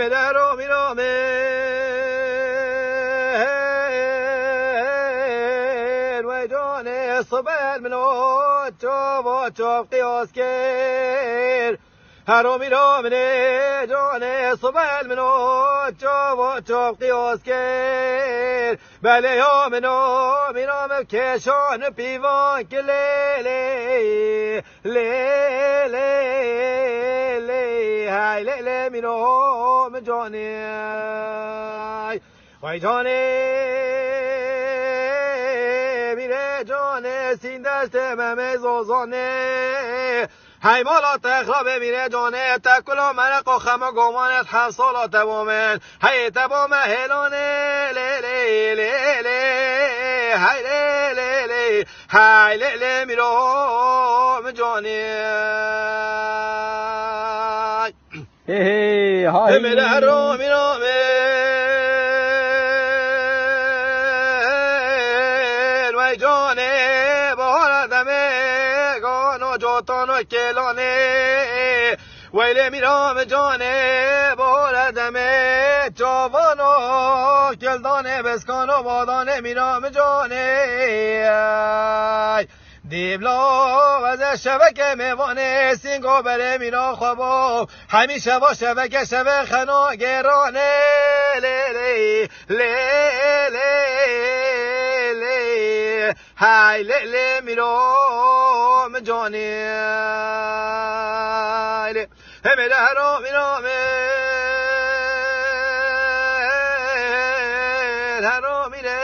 همه رو میرامه و جان صبر منو چاو قیاس کر هرو میرامه جان صبر منو چاو قیاس کر بله یا منو میرامه کشان پیوان که لیلی های لیلی میرام جانی وای جانی میره جان سین دست ممه زوزانه های مالا تخراب میره جانه تکلا مرق و خم گمانت 7 سالا تبامن های تبام هلانه لیلی لیلی های لیلی های لیلی میرام جانی های همه رو میرامه وای جانه بهاردمه گانو جوتانو کلانه ویله میرام جانه بهاردمه جوانو کلدانه بسکانو بادانه میرام جانه دیبلا از شبکه میوانه سینگو بره میرا خوابو همیشه با شبکه شبه خنا گرانه لیلی لیلی های لیلی میرام جانی همه رو میرامه هرو میره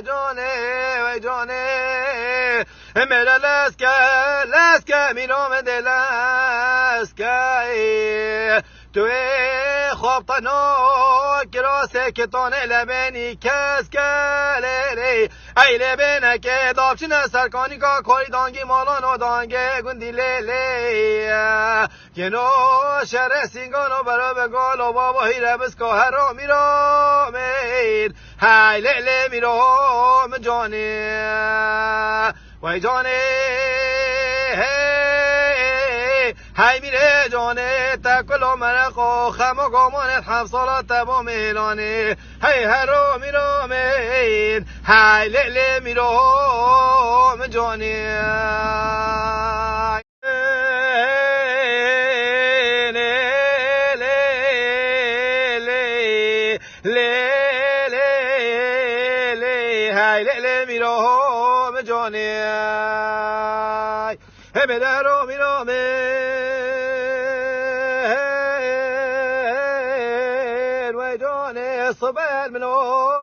جانه و جانه میره لسکه میرام دلسکه توی خواب تنو کراسه کتانه لبنی کس کلیلی ای لبنه که دابچین سرکانی که کاری دانگی مالانو دانگه گندی لیلی کنو شهر سینگانو برا بگالو بابا هیره بسکو هر رو میرامید های لیلی میرام جانی وای جانی های میره جانه تکلو مرق و خم و گمانت 7 سالا تبا میلانه های هر رو میرامید های لیلی میرام جانی های لیلی میرام جانی همه رو میرامه و جان صبر منو